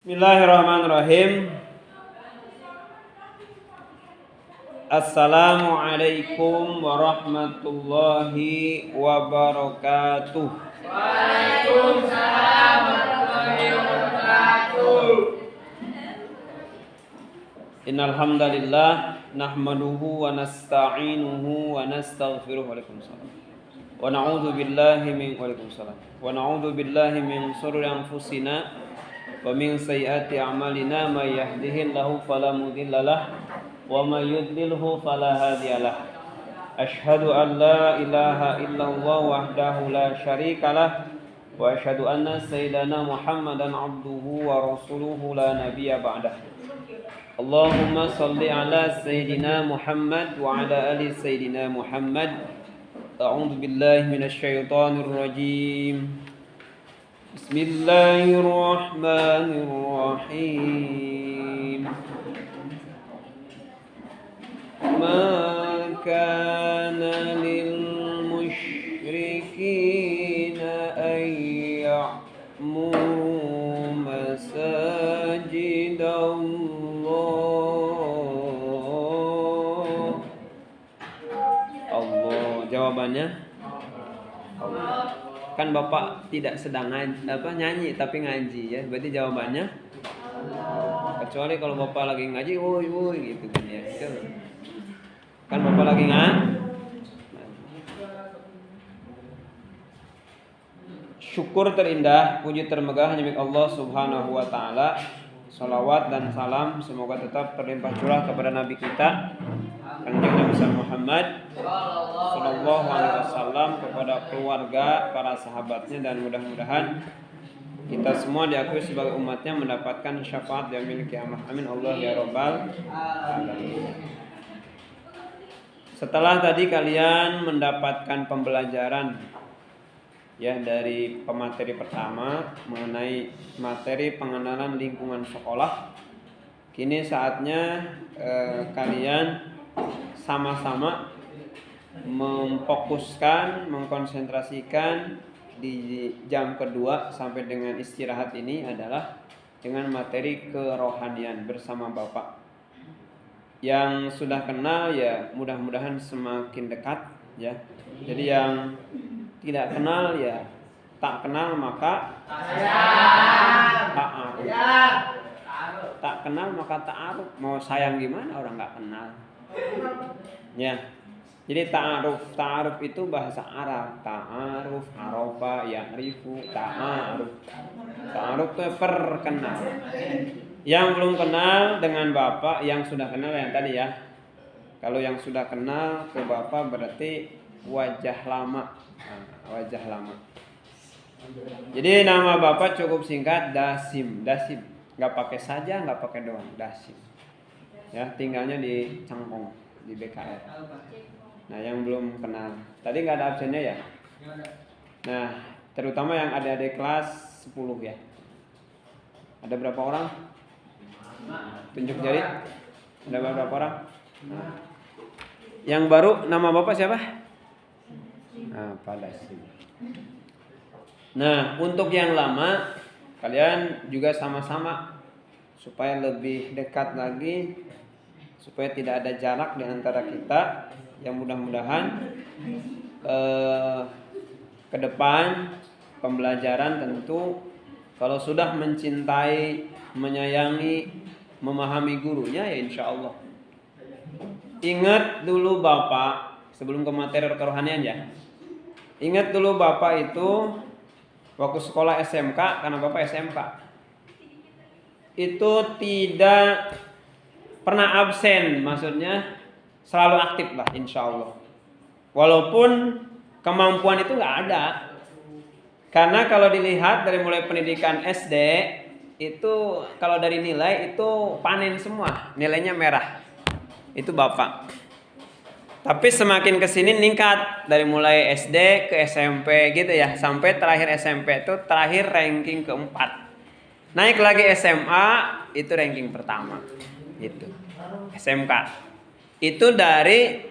Bismillahirrahmanirrahim. Assalamualaikum warahmatullahi wabarakatuh. Waalaikumsalam warahmatullahi wabarakatuh. Innal hamdalillah nahmaduhu wa nasta'inuhu wa nastaghfiruh. Waalaikumsalam. Wa na'udzu billahi min shururi anfusina wa min sayyiati a'malina may yahdihillahu fala mudhillalah wa may yudlilhu fala hadiyalah. Asyhadu an la ilaha illallah wahdahu la syarikalah wa asyhadu anna sayyidana Muhammadan abduhu wa rasuluhu la nabiyya ba'dah. Allahumma shalli ala sayyidina Muhammad wa ala ali sayyidina Muhammad. A'udzu billahi minasy syaithanir rajim. Bismillahirrahmanirrahim. Ma kana lil musyrikina ay ya'muru masajidallah. Allah, jawabannya Allah. Kan Bapak tidak sedang nyanyi tapi ngaji ya. Berarti jawabannya kecuali kalau Bapak lagi ngaji woi gitu kan ya. Kan Bapak lagi syukur terindah, puji termegah hanya milik Allah Subhanahu wa taala. Salawat dan salam semoga tetap terlimpah curah kepada Nabi kita Kanjeng Nabi Muhammad sallallahu alaihi wasallam, kepada keluarga, para sahabatnya, dan mudah-mudahan kita semua diakui sebagai umatnya mendapatkan syafaat yaumil qiyamah. Amin Allah ya rabbal alamin. Setelah tadi kalian mendapatkan pembelajaran ya dari pemateri pertama mengenai materi pengenalan lingkungan sekolah, kini saatnya kalian sama-sama memfokuskan, mengkonsentrasikan di jam kedua sampai dengan istirahat ini adalah dengan materi kerohanian bersama Bapak. Yang sudah kenal ya mudah-mudahan semakin dekat ya. Jadi yang tidak kenal ya tak kenal maka ta'aruf. Tak kenal maka ta'aruf. Mau sayang gimana orang nggak kenal? Ya. Jadi ta'aruf itu bahasa Arab. Ta'aruf, arofa, ya'rifu, ta'aruf. Ta'aruf itu perkenal. Yang belum kenal dengan Bapak, yang sudah kenal yang tadi ya. Kalau yang sudah kenal ke Bapak berarti wajah lama. Wajah lama. Jadi nama Bapak cukup singkat, Dasim. Nggak pakai saja, nggak pakai doang, Dasim. Ya, tinggalnya di Cangkong, di BKR. Nah, yang belum kenal, tadi nggak ada absennya ya. Nah, terutama yang ada di kelas 10 ya. Ada berapa orang? Tunjuk jari. Ada berapa orang? Nah. Yang baru nama Bapak siapa? Pak Dasim. Nah, untuk yang lama kalian juga sama-sama supaya lebih dekat lagi, supaya tidak ada jarak di antara kita. Yang mudah-mudahan ke depan pembelajaran tentu kalau sudah mencintai, menyayangi, memahami gurunya ya insya Allah. Ingat dulu Bapak sebelum ke materi kerohanian ya. Ingat dulu Bapak itu waktu sekolah SMK, karena Bapak SMK itu tidak pernah absen, maksudnya selalu aktif lah insya Allah. Walaupun kemampuan itu nggak ada, karena kalau dilihat dari mulai pendidikan SD itu kalau dari nilai itu panen semua, nilainya merah. Itu Bapak. Tapi semakin kesini meningkat dari mulai SD ke SMP gitu ya, sampai terakhir SMP itu terakhir ranking keempat. Naik lagi SMA itu ranking pertama. Itu SMK. Itu dari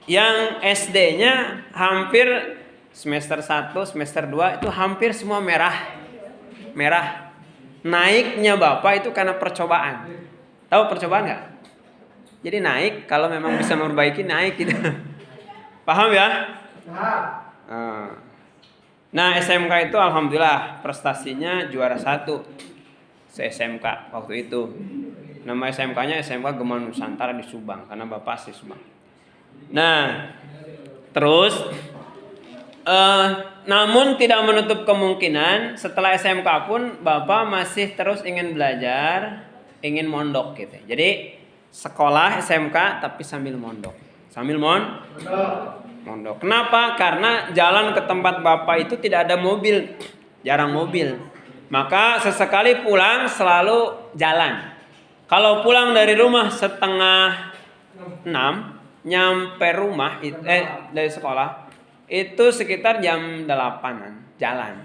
yang SD-nya hampir semester 1, semester 2 itu hampir semua merah. naiknya Bapak itu karena percobaan. Tahu percobaan nggak? Jadi naik kalau memang bisa memperbaiki naik gitu. Paham ya? Nah SMK itu alhamdulillah prestasinya juara 1 se-SMK waktu itu. Nama SMK-nya SMK Gema Nusantara di Subang karena Bapak asli Subang. Nah terus namun tidak menutup kemungkinan setelah SMK pun Bapak masih terus ingin belajar, ingin mondok gitu. Jadi sekolah SMK tapi sambil mondok. Sambil mondok. Kenapa? Karena jalan ke tempat Bapak itu tidak ada mobil, jarang mobil. Maka sesekali pulang selalu jalan. Kalau pulang dari rumah 5:30, nyampe rumah dari sekolah itu sekitar jam 8-an jalan.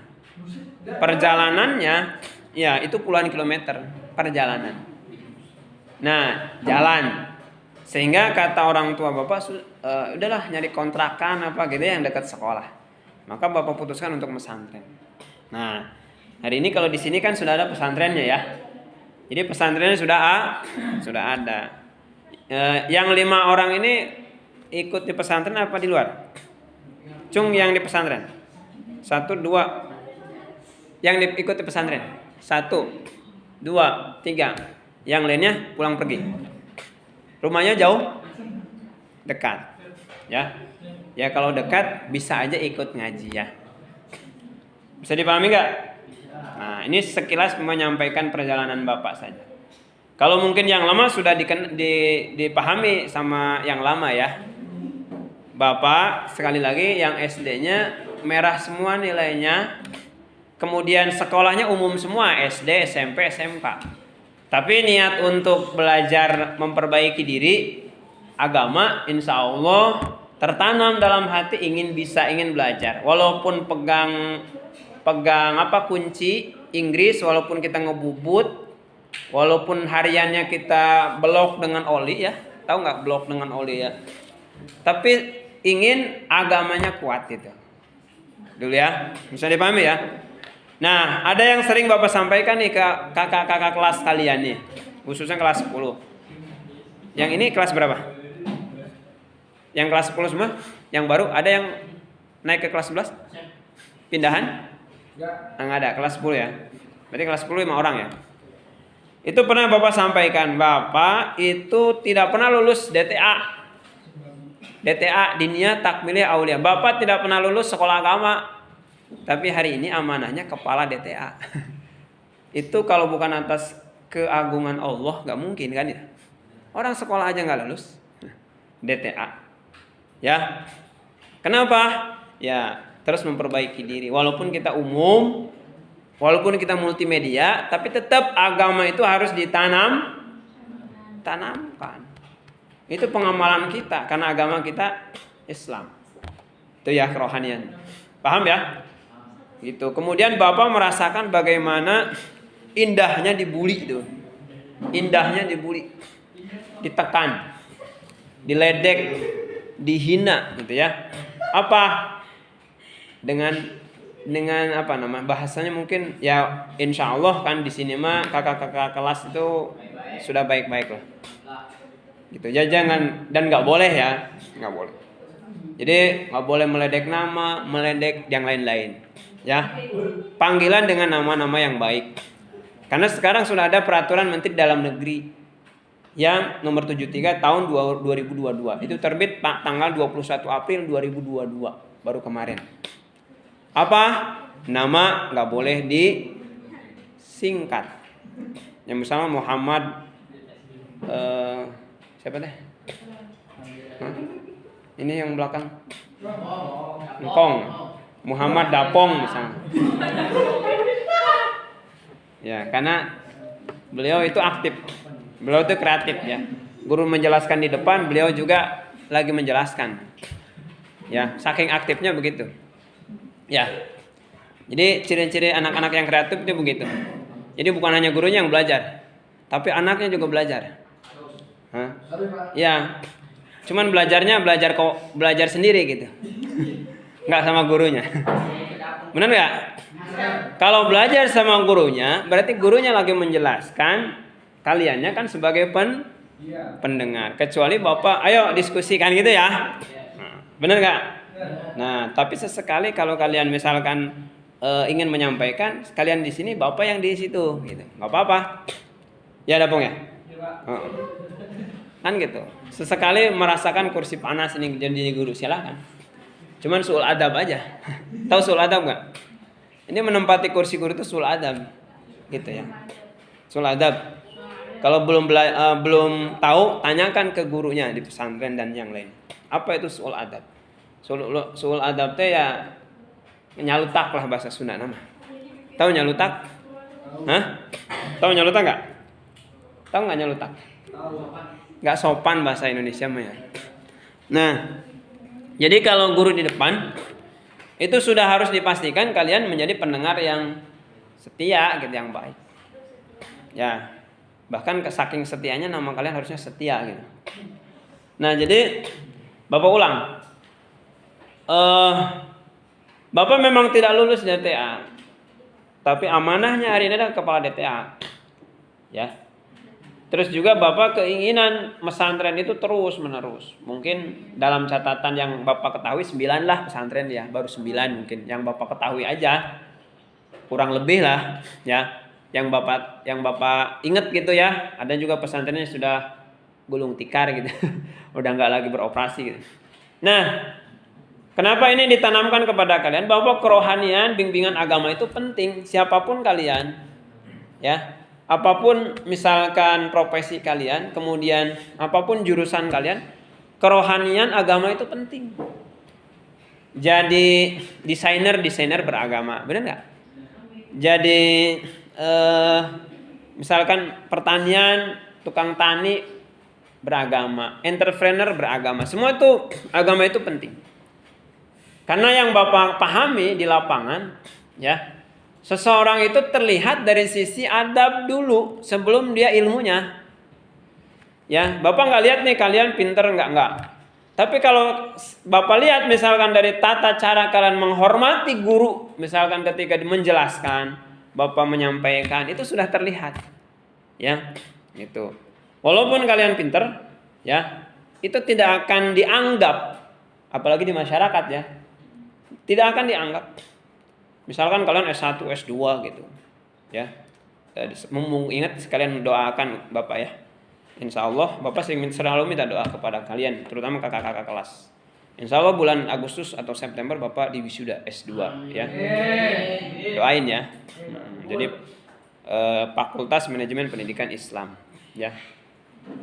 Perjalanannya ya itu puluhan kilometer perjalanan. Nah, jalan. Sehingga kata orang tua Bapak udahlah nyari kontrakan apa gitu yang dekat sekolah. Maka Bapak putuskan untuk pesantren. Nah, hari ini kalau di sini kan sudah ada pesantrennya ya. Jadi pesantrennya sudah ada. Yang 5 orang ini ikut di pesantren apa di luar? Cung yang di pesantren 1, 2 yang ikut di pesantren 1, 2, 3 yang lainnya pulang pergi. Rumahnya jauh? Dekat ya. Ya kalau dekat bisa aja ikut ngaji ya. Bisa dipahami gak? Nah ini sekilas menyampaikan perjalanan Bapak saja. Kalau mungkin yang lama sudah dipahami sama yang lama ya. Bapak sekali lagi yang SD-nya merah semua nilainya. Kemudian sekolahnya umum semua SD, SMP, SMK. Tapi niat untuk belajar memperbaiki diri agama insya Allah tertanam dalam hati ingin belajar. Walaupun pegang kunci Inggris, walaupun kita ngebubut, walaupun hariannya kita blok dengan oli ya. Tahu nggak blok dengan oli ya? Tapi ingin agamanya kuat itu. Dulu ya, bisa dipahami ya. Nah, ada yang sering Bapak sampaikan nih ke kakak-kakak kelas kalian nih, khususnya kelas 10. Yang ini kelas berapa? Yang kelas 10 semua? Yang baru ada yang naik ke kelas 11? Pindahan? Enggak ada, kelas 10 ya. Berarti kelas 10 5 orang ya. Itu pernah Bapak sampaikan, Bapak itu tidak pernah lulus DTA Diniyah Takmiliyah Aulia. Bapak tidak pernah lulus sekolah agama. Tapi hari ini amanahnya kepala DTA. Itu kalau bukan atas keagungan Allah gak mungkin kan ya. Orang sekolah aja gak lulus DTA. Ya. Kenapa? Ya terus memperbaiki diri. Walaupun kita umum, walaupun kita multimedia, tapi tetap agama itu harus ditanamkan. Itu pengamalan kita karena agama kita Islam. Itu ya kerohanian. Paham ya? Gitu. Kemudian Bapak merasakan bagaimana indahnya dibully itu. Indahnya dibully. Ditekan. Diledek, dihina gitu ya. Apa? Dengan apa nama? Bahasanya mungkin ya insya Allah kan di sini mah kakak-kakak kelas itu sudah baik-baik lah. Gitu ya, jangan dan nggak boleh ya, nggak boleh. Jadi nggak boleh meledek nama, meledek yang lain-lain, ya. Panggilan dengan nama-nama yang baik. Karena sekarang sudah ada peraturan Menteri Dalam Negeri yang nomor 73 tahun 2022. Itu terbit tanggal 21 April 2022 baru kemarin. Apa? Nama nggak boleh disingkat. Yang bersama Muhammad siapa teh? Ini yang belakang Engkong Muhammad Dapong misalnya. Ya, karena beliau itu aktif. Beliau itu kreatif ya. Guru menjelaskan di depan, beliau juga lagi menjelaskan. Ya, saking aktifnya begitu. Ya. Jadi ciri-ciri anak-anak yang kreatif itu begitu. Jadi bukan hanya gurunya yang belajar, tapi anaknya juga belajar. Ya, cuman belajar sendiri gitu, nggak sama gurunya. Benar nggak? Kalau belajar sama gurunya, berarti gurunya lagi menjelaskan, kaliannya kan sebagai pendengar. Kecuali Bapak, ayo diskusikan gitu ya. Nah, benar nggak? Nah, tapi sesekali kalau kalian misalkan ingin menyampaikan, kalian di sini, Bapak yang di situ, gitu. Nggak apa-apa. Ya, ada Pong ya? Kan gitu. Sesekali merasakan kursi panas ini jadi guru, silakan. Cuman suul adab aja. Tahu suul adab nggak? Ini menempati kursi guru itu suul adab, gitu ya. Suul adab. Kalau belum tahu, tanyakan ke gurunya di pesantren dan yang lain. Apa itu suul adab? Suul adab teh ya nyalutak lah bahasa Sunda nama. Tahu nyalutak? Hah? Tahu nyalutak nggak? Tahu nggak nyalutak? Nggak sopan bahasa Indonesia mah ya. Nah, jadi kalau guru di depan itu sudah harus dipastikan kalian menjadi pendengar yang setia, gitu, yang baik. Ya, bahkan saking setianya nama kalian harusnya setia gitu. Nah, jadi Bapak ulang. Bapak memang tidak lulus DTA, tapi amanahnya hari ini adalah kepala DTA. Ya. Terus juga Bapak keinginan pesantren itu terus menerus. Mungkin dalam catatan yang Bapak ketahui 9 lah pesantren ya, baru 9 mungkin yang Bapak ketahui aja. Kurang lebih lah ya. Yang Bapak ingat gitu ya. Ada juga pesantrennya sudah gulung tikar gitu. Udah nggak lagi beroperasi gitu. Nah, kenapa ini ditanamkan kepada kalian bahwa kerohanian, bimbingan agama itu penting, siapapun kalian, ya, apapun misalkan profesi kalian, kemudian apapun jurusan kalian, kerohanian agama itu penting. Jadi desainer beragama, benar nggak? Jadi misalkan pertanian, tukang tani beragama, entrepreneur beragama, semua itu agama itu penting. Karena yang Bapak pahami di lapangan, ya, seseorang itu terlihat dari sisi adab dulu sebelum dia ilmunya. Ya, Bapak nggak lihat nih kalian pinter nggak. Tapi kalau Bapak lihat misalkan dari tata cara kalian menghormati guru, misalkan ketika menjelaskan, Bapak menyampaikan, itu sudah terlihat. Ya, itu. Walaupun kalian pinter, ya, itu tidak akan dianggap, apalagi di masyarakat ya. Tidak akan dianggap. Misalkan kalian S1, S2 gitu. Ya. Ingat sekalian doakan Bapak ya. Insya Allah Bapak selalu minta doa kepada kalian, terutama kakak-kakak kelas. Insya Allah bulan Agustus atau September Bapak di wisuda S2 ya. Doain ya. Jadi Fakultas Manajemen Pendidikan Islam ya.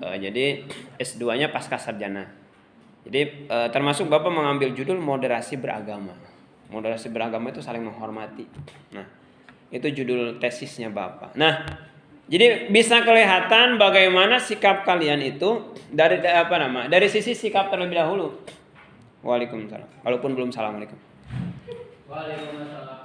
Jadi S2-nya pasca sarjana. Jadi termasuk Bapak mengambil judul moderasi beragama. Moderasi beragama itu saling menghormati. Nah, itu judul tesisnya Bapak. Nah, jadi bisa kelihatan bagaimana sikap kalian itu dari sisi sikap terlebih dahulu. Waalaikumsalam. Walaupun belum assalamualaikum. Waalaikumsalam.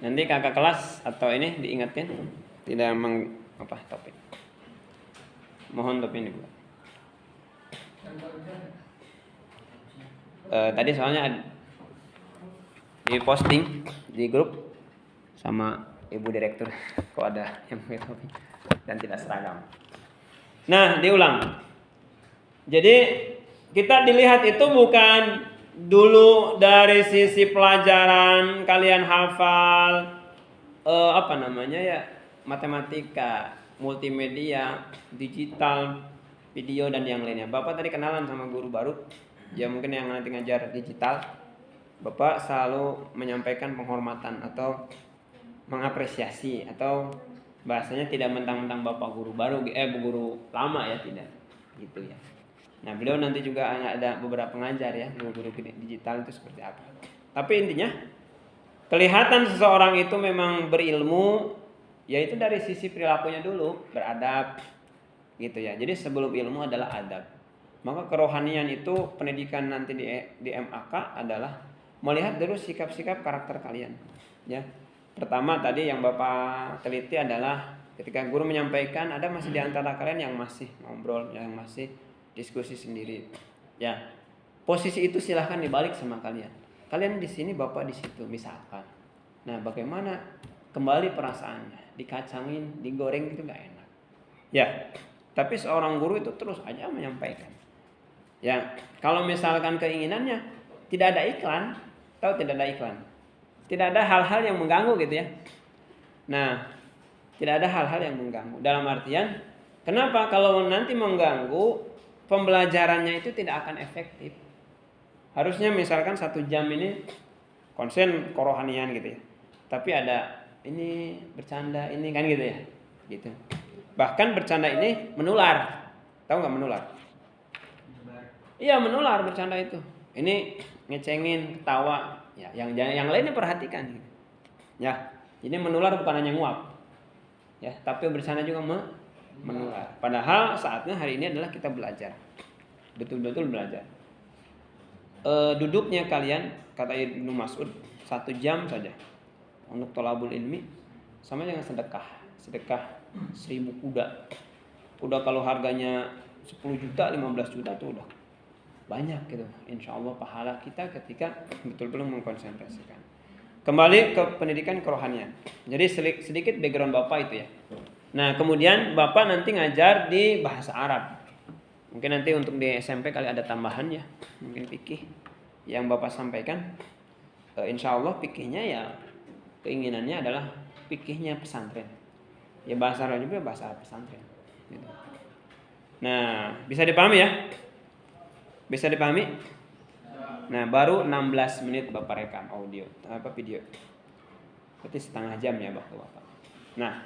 Nanti kakak kelas atau ini diingatkan tidak topik. Mohon topik ini Bu. Tadi soalnya di posting di grup sama ibu direktur kok ada yang pakai topi dan tidak seragam. Nah, diulang. Jadi kita dilihat itu bukan dulu dari sisi pelajaran kalian hafal matematika, multimedia, digital, video dan yang lainnya. Bapak tadi kenalan sama guru baru. Ya mungkin yang nanti ngajar digital, Bapak selalu menyampaikan penghormatan atau mengapresiasi atau bahasanya tidak mentang-mentang Bapak guru baru, guru lama ya, tidak gitu ya. Nah beliau nanti juga ada beberapa pengajar ya, guru digital itu seperti apa. Tapi intinya kelihatan seseorang itu memang berilmu, yaitu dari sisi perilakunya dulu, beradab gitu ya. Jadi sebelum ilmu adalah adab. Maka kerohanian itu pendidikan nanti di MAK adalah melihat dulu sikap-sikap karakter kalian. Ya, pertama tadi yang Bapak teliti adalah Ketika guru menyampaikan, ada masih di antara kalian yang masih ngobrol, yang masih diskusi sendiri. Ya, posisi itu silahkan dibalik sama kalian. Kalian di sini, bapak di situ, misalkan. Nah, bagaimana kembali perasaannya? Dikacangin, digoreng itu nggak enak. Ya, tapi seorang guru itu terus aja menyampaikan. Ya, kalau misalkan keinginannya tidak ada iklan, tahu tidak ada iklan, tidak ada hal-hal yang mengganggu gitu ya. Nah, tidak ada hal-hal yang mengganggu. Dalam artian, kenapa kalau nanti mengganggu, pembelajarannya itu tidak akan efektif. Harusnya misalkan 1 jam ini konsen kerohanian gitu ya. Tapi ada ini bercanda ini kan gitu ya. Gitu. Bahkan bercanda ini menular. Tahu nggak menular? Iya, menular bercanda itu. Ini ngecengin, ketawa. Ya, yang lainnya perhatikan. Ya, ini menular bukan hanya nguap. Ya, tapi bercanda juga menular. Padahal saatnya hari ini adalah kita belajar, betul-betul belajar. Duduknya kalian, kata Ibnu Mas'ud, 1 jam saja untuk thalabul ilmi sama dengan sedekah 1000 kuda. Kuda kalau harganya 10 juta, 15 juta tuh udah banyak gitu. Insya Allah pahala kita ketika betul-betul mengkonsentrasikan. Kembali ke pendidikan kerohanian. Jadi sedikit background Bapak itu ya. Nah, kemudian Bapak nanti ngajar di bahasa Arab. Mungkin nanti untuk di SMP kali ada tambahan ya. Mungkin fikih yang Bapak sampaikan. Insya Allah fikihnya ya keinginannya adalah fikihnya pesantren. Ya bahasa Arab juga bahasa Arab pesantren. Gitu. Nah, bisa dipahami ya? Bisa dipahami? Nah, baru 16 menit Bapak rekam video. Berarti setengah jam ya waktu Bapak. Nah,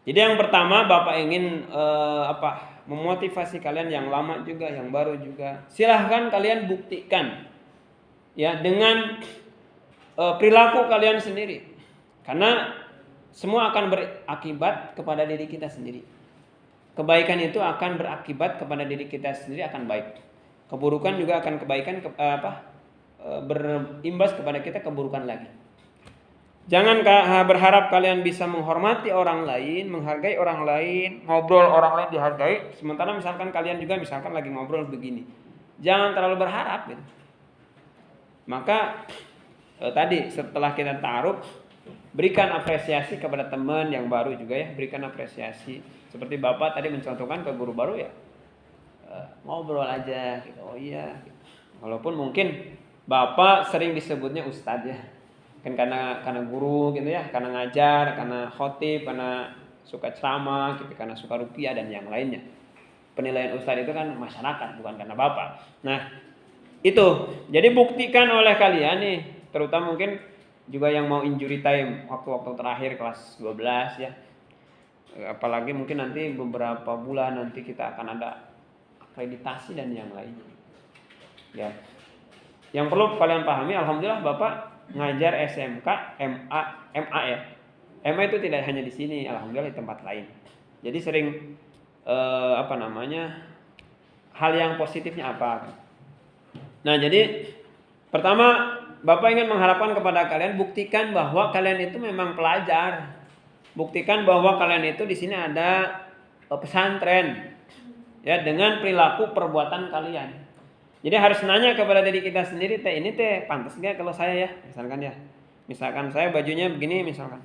jadi yang pertama Bapak ingin memotivasi kalian yang lama juga, yang baru juga. Silahkan kalian buktikan ya dengan perilaku kalian sendiri. Karena semua akan berakibat kepada diri kita sendiri. Kebaikan itu akan berakibat kepada diri kita sendiri akan baik. Keburukan juga akan berimbas kepada kita keburukan lagi. Jangan berharap kalian bisa menghormati orang lain, menghargai orang lain, ngobrol orang lain dihargai. Sementara misalkan kalian juga misalkan lagi ngobrol begini, jangan terlalu berharap. Gitu. Maka tadi setelah kita ta'aruf, berikan apresiasi kepada teman yang baru juga ya, berikan apresiasi. Seperti Bapak tadi mencontohkan ke guru baru ya, ngobrol aja. Gitu. Oh iya. Gitu. Walaupun mungkin Bapak sering disebutnya ustadz ya, kan karena guru gitu ya, karena ngajar, karena khotib, karena suka ceramah, gitu, karena suka rupiah dan yang lainnya. Penilaian ustadz itu kan masyarakat, bukan karena Bapak. Nah, itu. Jadi buktikan oleh kalian nih, terutama mungkin juga yang mau injury time waktu-waktu terakhir kelas 12 ya. Apalagi mungkin nanti beberapa bulan nanti kita akan ada akreditasi dan yang lainnya. Ya. Yang perlu kalian pahami, alhamdulillah Bapak ngajar SMK, MA ya. MA itu tidak hanya di sini, alhamdulillah di tempat lain. Jadi sering hal yang positifnya apa? Nah, jadi pertama Bapak ingin mengharapkan kepada kalian, buktikan bahwa kalian itu memang pelajar. Buktikan bahwa kalian itu di sini ada pesantren. Ya, dengan perilaku perbuatan kalian. Jadi harus nanya kepada diri kita sendiri, ini pantas gak kalau saya ya, misalkan ya. Misalkan saya bajunya begini misalkan.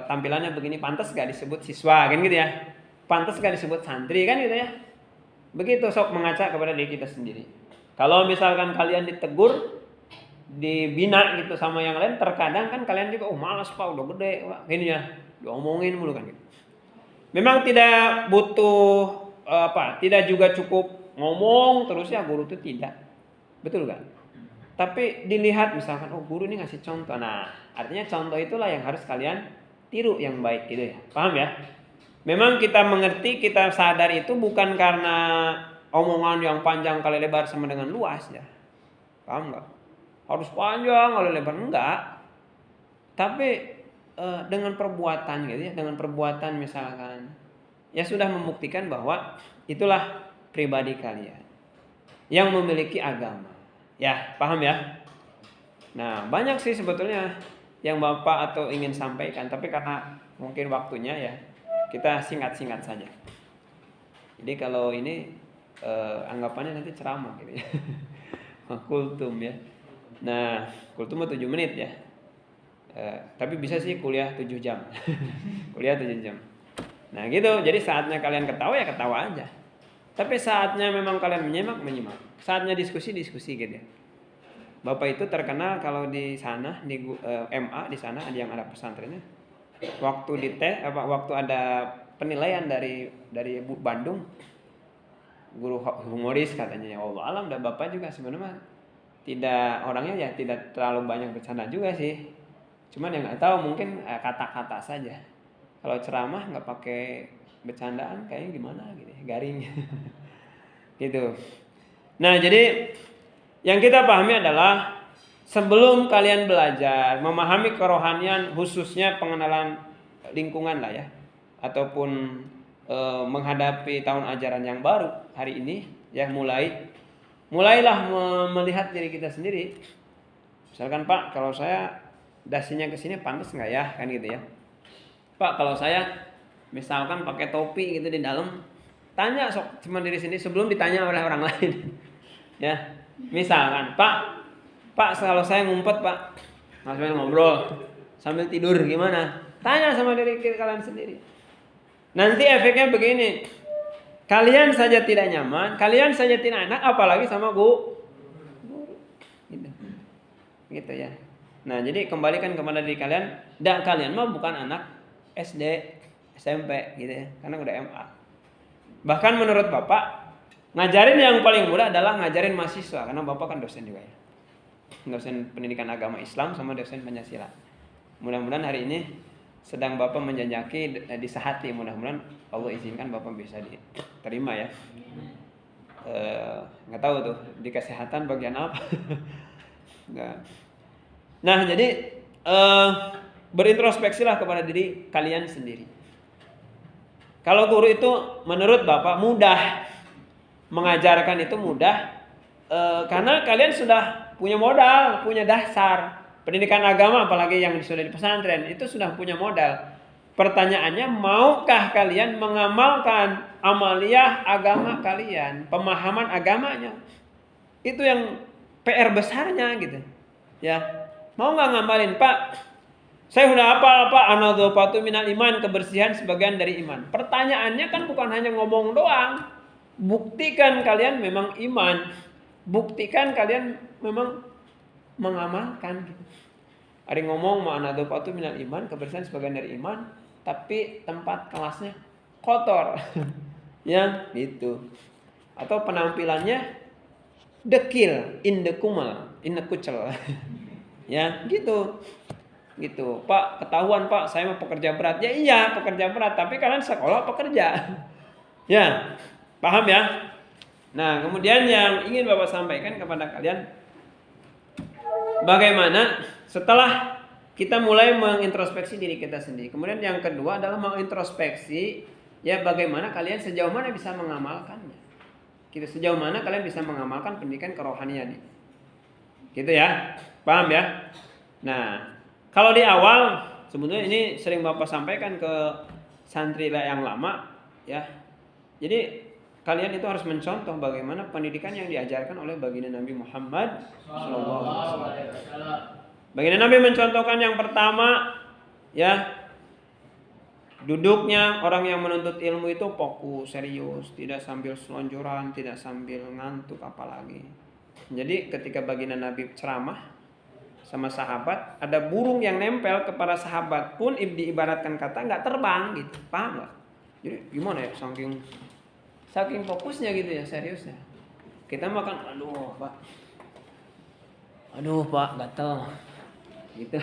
Tampilannya begini, pantas gak disebut siswa kan gitu ya. Pantas gak disebut santri kan gitu ya. Begitu sok mengaca kepada diri kita sendiri. Kalau misalkan kalian ditegur, dibina gitu sama yang lain, terkadang kan kalian juga malas Pak, udah gede Pak, gini ya. Diomongin mulu kan gitu. Memang tidak butuh tidak juga cukup ngomong terus ya guru itu tidak. Betul kan? Tapi dilihat misalkan guru ini ngasih contoh. Nah, artinya contoh itulah yang harus kalian tiru yang baik gitu ya. Paham ya? Memang kita mengerti, kita sadar itu bukan karena omongan yang panjang kali lebar sama dengan luas ya. Paham enggak? Harus panjang kali lebar enggak. Tapi dengan perbuatan gitu ya, dengan perbuatan misalkan ya sudah membuktikan bahwa itulah pribadi kalian yang memiliki agama. Ya, paham ya? Nah, banyak sih sebetulnya yang Bapak ingin sampaikan, tapi karena mungkin waktunya ya kita singkat-singkat saja. Jadi kalau ini anggapannya nanti ceramah gitu ya. Kultum ya. Nah, kultum 7 menit ya. Tapi bisa sih kuliah 7 jam. Kuliah 7 jam. Nah gitu, jadi saatnya kalian ketawa ya ketawa aja. Tapi saatnya memang kalian menyimak. Saatnya diskusi gitu ya. Bapak itu terkenal kalau di sana di MA di sana ada yang ada pesantrennya. Waktu waktu ada penilaian dari Bandung, guru humoris katanya ya Allah alam, dan Bapak juga sebenarnya tidak orangnya ya tidak terlalu banyak bercanda juga sih. Cuman yang nggak tahu mungkin kata-kata saja. Kalau ceramah nggak pakai bercandaan kayaknya gimana gitu, garing. Gitu. Nah jadi yang kita pahami adalah sebelum kalian belajar memahami kerohanian, khususnya pengenalan lingkungan lah ya, ataupun menghadapi tahun ajaran yang baru hari ini ya, mulailah melihat diri kita sendiri. Misalkan Pak, kalau saya dasinya ke sini pantas nggak ya, kan gitu ya. Pak, kalau saya misalkan pakai topi gitu di dalam, tanya sok cuma diri sendiri sebelum ditanya oleh orang lain. Ya, misalkan Pak kalau saya ngumpet Pak, sambil ngobrol, sambil tidur gimana? Tanya sama diri kalian sendiri. Nanti efeknya begini, kalian saja tidak nyaman, kalian saja tidak enak, apalagi sama guru. Gitu ya. Nah jadi kembalikan kepada diri kalian, dan kalian mah bukan anak SD, SMP gitu ya, karena udah MA. Bahkan menurut Bapak, ngajarin yang paling mudah adalah ngajarin mahasiswa, karena Bapak kan dosen juga ya, dosen pendidikan agama Islam sama dosen Pancasila. Mudah-mudahan hari ini sedang Bapak menjajaki di sehati, mudah-mudahan Allah izinkan Bapak bisa diterima ya. Nggak tahu tuh di kesehatan bagian apa. Nah jadi berintrospeksilah kepada diri kalian sendiri. Kalau guru itu menurut Bapak mudah, mengajarkan itu mudah, karena kalian sudah punya modal, punya dasar. Pendidikan agama apalagi yang sudah di pesantren itu sudah punya modal. Pertanyaannya, maukah kalian mengamalkan amaliyah agama kalian, pemahaman agamanya? Itu yang PR besarnya gitu. Ya, mau nggak ngamalin Pak? Saya udah hafal Pak, an-nadhafatu minal iman, kebersihan sebagian dari iman. Pertanyaannya kan bukan hanya ngomong doang. Buktikan kalian memang iman. Buktikan kalian memang mengamalkan gitu. Ada ngomong an-nadhafatu minal iman, kebersihan sebagian dari iman, tapi tempat kelasnya kotor. Ya, gitu. Atau penampilannya dekil, indekumal, indekucel. Ya, gitu. Gitu. Pak, ketahuan Pak, saya mah pekerja berat. Ya iya, pekerja berat, tapi kalian sekolah pekerja. Ya, paham ya? Nah, kemudian yang ingin Bapak sampaikan kepada kalian, bagaimana setelah kita mulai mengintrospeksi diri kita sendiri. Kemudian yang kedua adalah mengintrospeksi ya, bagaimana kalian sejauh mana bisa mengamalkannya. Gitu, sejauh mana kalian bisa mengamalkan pendidikan kerohanian ini. Gitu ya. Paham ya? Nah, kalau di awal sebetulnya ini sering Bapak sampaikan ke santri yang lama ya. Jadi kalian itu harus mencontoh bagaimana pendidikan yang diajarkan oleh baginda Nabi Muhammad SAW. Baginda Nabi mencontohkan yang pertama ya, duduknya orang yang menuntut ilmu itu fokus, serius, tidak sambil selonjoran, tidak sambil ngantuk apalagi. Jadi ketika baginda Nabi ceramah sama sahabat, ada burung yang nempel kepada sahabat pun diibaratkan kata nggak terbang gitu, paham nggak? Jadi gimana ya, saking fokusnya gitu ya, seriusnya. Kita makan, aduh pak gatel, gitu.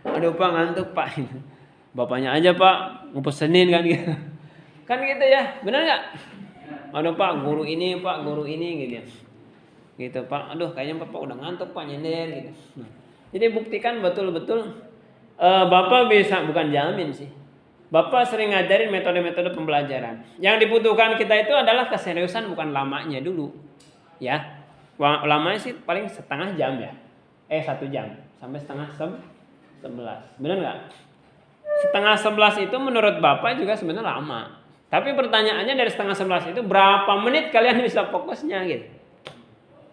Aduh pak ngantuk pak, bapaknya aja pak ngepesenin kan gitu, kan gitu ya, benar nggak? Aduh pak guru ini gitu ya, gitu pak. Aduh kayaknya bapak udah ngantuk pak, nyender gitu. Jadi buktikan betul-betul Bapak bisa, bukan jamin sih. Bapak sering ngajarin metode-metode pembelajaran. Yang dibutuhkan kita itu adalah keseriusan, bukan lamanya dulu. Ya. Lamanya sih paling setengah jam ya. 1 jam sampai setengah 11. Benar enggak? setengah 11 itu menurut Bapak juga sebenarnya lama. Tapi pertanyaannya dari setengah 11 itu berapa menit kalian bisa fokusnya gitu.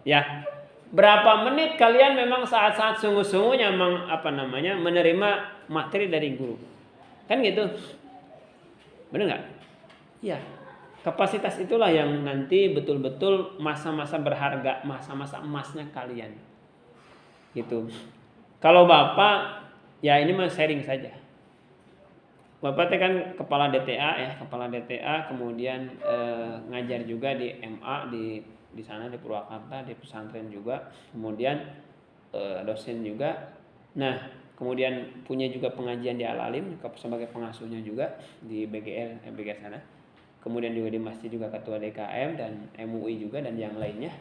Ya. Berapa menit kalian memang saat-saat sungguh-sungguhnya menerima materi dari guru. Kan gitu. Benar nggak? Iya. Kapasitas itulah yang nanti betul-betul masa-masa berharga, masa-masa emasnya kalian. Gitu. Kalau Bapak, ya ini mah sharing saja. Bapak kan kepala DTA, kemudian ngajar juga di MA di sana di Purwakarta, di pesantren juga, kemudian dosen juga. Nah, kemudian punya juga pengajian di Al-Alim sebagai pengasuhnya juga di BGR sana. Kemudian juga di masjid juga ketua DKM dan MUI juga dan yang lainnya.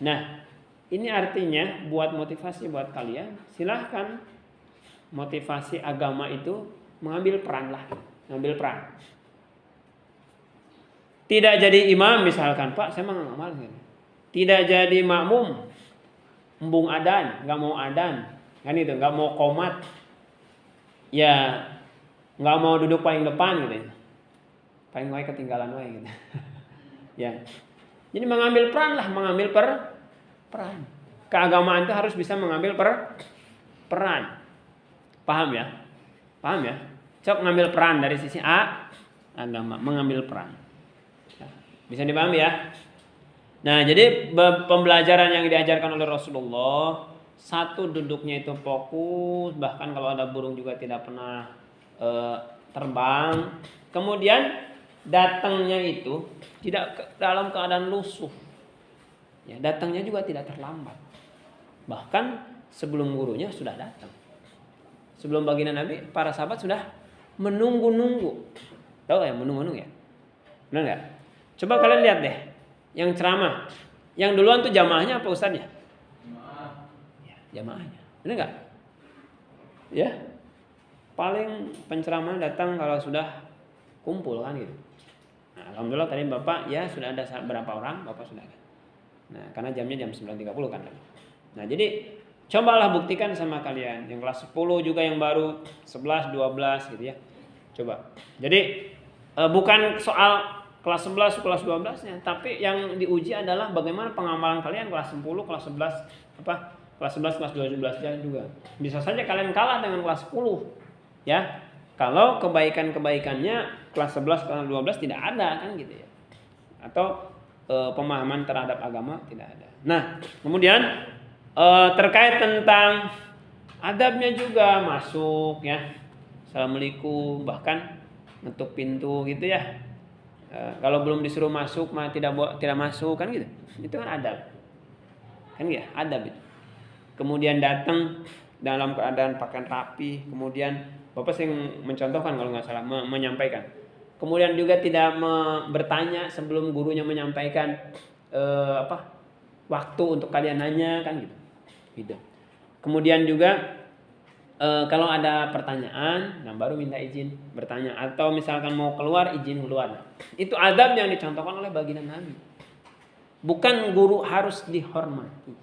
Nah, ini artinya buat motivasi buat kalian, silahkan motivasi agama itu mengambil peran. Tidak jadi imam misalkan, Pak, saya mah nggak ngamal gitu. Tidak jadi makmum, embung adan, nggak mau adan, kan itu, nggak mau qomat, ya nggak mau duduk paling depan gitu. Paling wae ketinggalan wae gitu. Ya. Jadi mengambil peran. Keagamaan itu harus bisa mengambil peran. Paham ya? Cok ngambil peran dari sisi agama, mengambil peran. Bisa dipahami ya? Nah, jadi pembelajaran yang diajarkan oleh Rasulullah, satu duduknya itu fokus, bahkan kalau ada burung juga tidak pernah terbang. Kemudian datangnya itu tidak dalam keadaan lusuh. Ya, datangnya juga tidak terlambat. Bahkan sebelum gurunya sudah datang. Sebelum baginda Nabi, para sahabat sudah menunggu-nunggu. Tahu ya menunggu ya? Benar nggak? Coba kalian lihat deh, yang ceramah, yang duluan tuh jamaahnya apa ustadznya? Ya, jamaahnya. Benar nggak? Ya, paling penceramah datang kalau sudah kumpul kan gitu. Nah, alhamdulillah tadi Bapak ya sudah ada berapa orang, Bapak sudah. Nah, karena jamnya jam 9.30 kan. Nah, jadi cobalah buktikan sama kalian yang kelas 10 juga yang baru 11, 12 gitu ya. Coba. Jadi bukan soal kelas 11, kelas 12-nya, tapi yang diuji adalah bagaimana pengamalan kalian kelas 10, kelas 11 kelas 11, kelas 12 juga. Bisa saja kalian kalah dengan kelas 10. Ya. Kalau kebaikannya kelas 11, kelas 12 tidak ada kan gitu ya. Atau pemahaman terhadap agama tidak ada. Nah, kemudian terkait tentang adabnya juga masuk ya. Assalamualaikum, bahkan ngetuk pintu gitu ya. Kalau belum disuruh masuk mah tidak masuk kan gitu. Itu kan adab. Kan ya, adab itu. Kemudian datang dalam keadaan pakaian rapi, kemudian Bapak sering mencontohkan kalau nggak salah menyampaikan. Kemudian juga tidak bertanya sebelum gurunya menyampaikan waktu untuk kalian nanya kan gitu. Kemudian juga kalau ada pertanyaan, nah baru minta izin bertanya atau misalkan mau keluar izin keluar. Nah, itu adab yang dicontohkan oleh baginda Nabi. Bukan guru harus dihormati.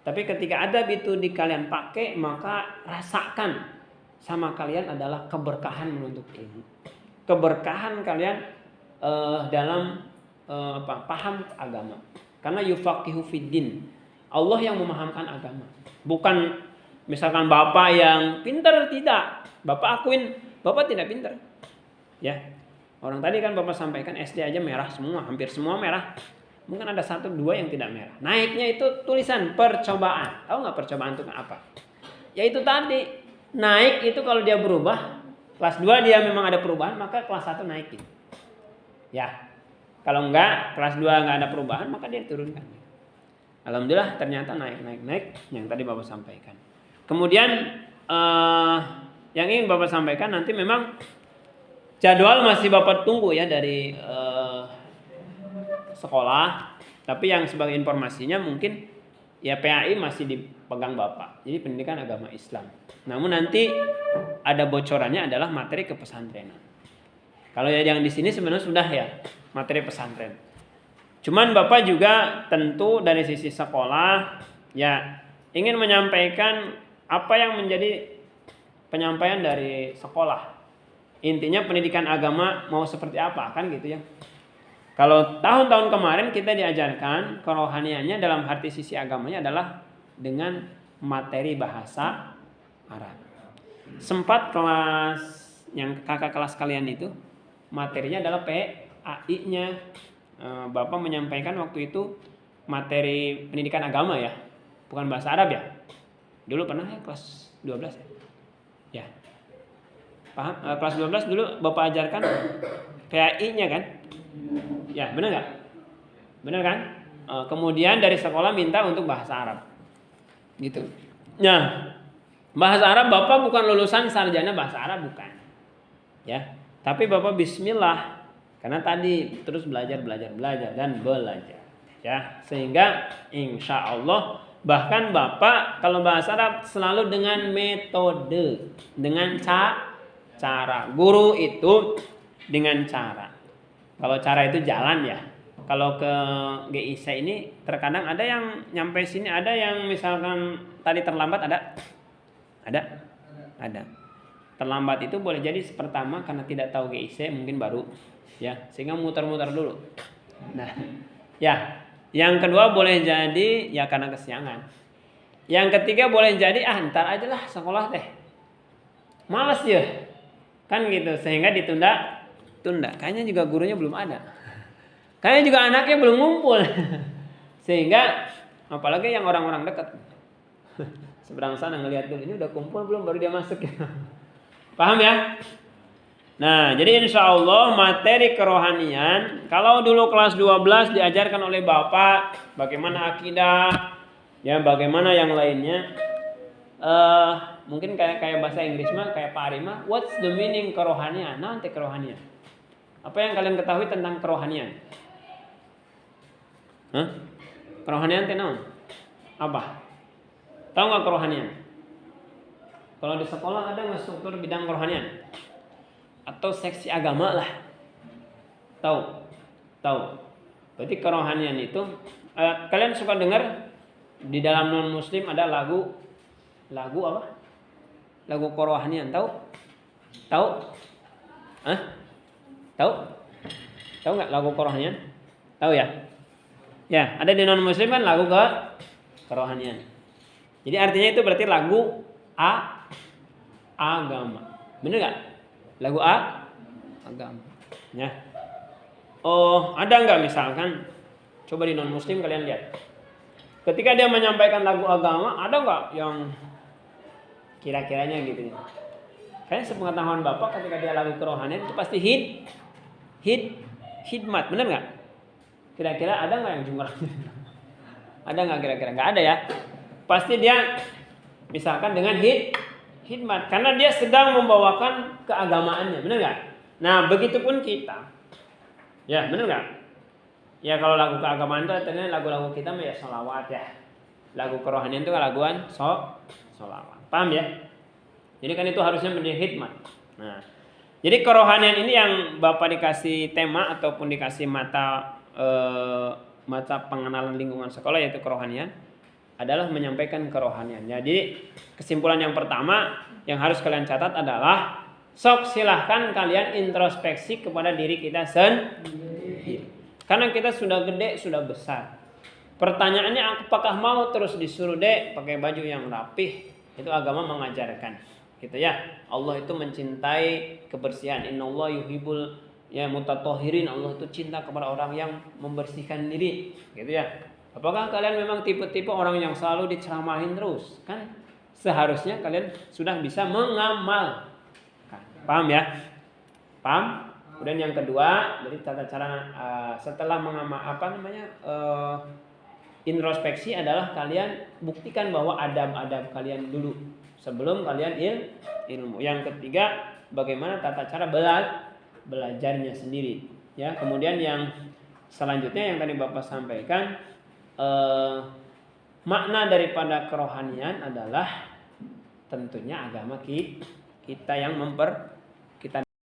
Tapi ketika adab itu di kalian pakai, maka rasakan sama kalian adalah keberkahan menuntut ilmu. Keberkahan kalian dalam paham agama. Karena yufaqihu fiddin. Allah yang memahamkan agama. Bukan misalkan Bapak yang pintar, tidak. Bapak akuin Bapak tidak pintar. Ya. Orang tadi kan Bapak sampaikan SD aja merah semua, hampir semua merah. Mungkin ada 1-2 yang tidak merah. Naiknya itu tulisan percobaan. Tahu nggak percobaan itu apa? Ya itu tadi. Naik itu kalau dia berubah, kelas 2 dia memang ada perubahan, maka kelas 1 naikin. Ya. Kalau enggak, kelas 2 enggak ada perubahan, maka dia turunkan. Alhamdulillah ternyata naik yang tadi Bapak sampaikan. Kemudian yang ingin Bapak sampaikan nanti memang jadwal masih Bapak tunggu ya dari sekolah, tapi yang sebagai informasinya mungkin ya PAI masih dipegang Bapak. Jadi pendidikan agama Islam. Namun nanti ada bocorannya adalah materi kepesantrenan. Kalau yang di sini sebenarnya sudah ya materi pesantren. Cuman Bapak juga tentu dari sisi sekolah ya ingin menyampaikan apa yang menjadi penyampaian dari sekolah. Intinya pendidikan agama mau seperti apa kan gitu ya. Kalau tahun-tahun kemarin kita diajarkan kerohaniannya dalam arti sisi agamanya adalah dengan materi bahasa Arab. Sempat kelas yang kakak kelas kalian itu materinya adalah PAI-nya. Bapak menyampaikan waktu itu materi pendidikan agama ya, bukan bahasa Arab ya. Dulu pernah ya kelas 12 ya. Ya. Paham? Kelas 12 dulu Bapak ajarkan PAI-nya kan? Ya, benar nggak? Benar kan? Kemudian dari sekolah minta untuk bahasa Arab. Gitu. Nah, bahasa Arab Bapak bukan lulusan sarjana bahasa Arab, bukan. Ya. Tapi Bapak bismillah karena tadi terus belajar dan belajar. Ya, sehingga insya Allah bahkan Bapak kalau bahasa Arab selalu dengan metode, dengan cara. Guru itu dengan cara. Kalau cara itu jalan ya. Kalau ke GIC ini terkadang ada yang nyampe sini, ada yang misalkan tadi terlambat ada. Terlambat itu boleh jadi pertama karena tidak tahu GIC mungkin baru ya, sehingga muter-muter dulu. Nah, ya. Yang kedua boleh jadi ya karena kesiangan. Yang ketiga boleh jadi ntar aja lah sekolah teh. Males ya. Kan gitu, sehingga ditunda. Kayaknya juga gurunya belum ada. Kayaknya juga anaknya belum ngumpul. Sehingga apalagi yang orang-orang dekat. Seberang sana ngelihat dulu ini udah kumpul belum baru dia masuk. Paham ya? Nah, jadi insya Allah materi kerohanian kalau dulu kelas 12 diajarkan oleh Bapak bagaimana akidah, ya bagaimana yang lainnya. Mungkin kayak bahasa Inggris mah kayak Pak Arima, what's the meaning kerohanian? Nanti kerohanian. Apa yang kalian ketahui tentang kerohanian? Kerohanian itu naon? Apa? Tahu nggak kerohanian? Kalau di sekolah ada nggak struktur bidang kerohanian? Atau seksi agama lah? Tahu. Berarti kerohanian itu kalian suka dengar di dalam non muslim ada lagu apa? Lagu kerohanian, tahu? Tahu nggak lagu kerohanian? Tahu ya? Ya, ada di non muslim kan lagu kerohanian. Jadi artinya itu berarti lagu agama. Bener nggak? Lagu agama. Ya. Oh, ada nggak misalkan? Coba di non muslim kalian lihat. Ketika dia menyampaikan lagu agama, ada nggak yang kira-kiranya gitu? Kayaknya sepengetahuan Bapak ketika dia lagu kerohanian itu pasti hikmat, bener nggak? Kira-kira ada nggak yang jumlahnya? Ada nggak kira-kira? Nggak ada ya. Pasti dia misalkan dengan hikmat, karena dia sedang membawakan keagamaannya, bener nggak? Nah, begitupun kita, ya bener nggak? Ya kalau lagu keagamaan itu artinya lagu-lagu kita ya sholawat ya. Lagu kerohanian itu laguan sholawat, paham ya? Jadi kan itu harusnya menjadi hikmat. Nah, jadi kerohanian ini yang Bapak dikasih tema ataupun dikasih mata pengenalan lingkungan sekolah yaitu kerohanian adalah menyampaikan kerohanian. Jadi kesimpulan yang pertama yang harus kalian catat adalah silahkan kalian introspeksi kepada diri kita sendiri. Karena kita sudah gede, sudah besar. Pertanyaannya apakah mau terus disuruh pakai baju yang rapih? Itu agama mengajarkan. Gitu ya. Allah itu mencintai kebersihan. Innallaha yuhibbul mutatahhirin. Allah itu cinta kepada orang yang membersihkan diri. Gitu ya. Apakah kalian memang tipe-tipe orang yang selalu diceramahin terus? Kan seharusnya kalian sudah bisa mengamalkan. Paham ya? Paham? Kemudian yang kedua, jadi tata cara setelah introspeksi adalah kalian buktikan bahwa adab-adab kalian dulu sebelum kalian ilmu. Yang ketiga, bagaimana tata cara belajarnya sendiri. Ya, kemudian yang selanjutnya yang tadi Bapak sampaikan, makna daripada kerohanian adalah tentunya agama kita yang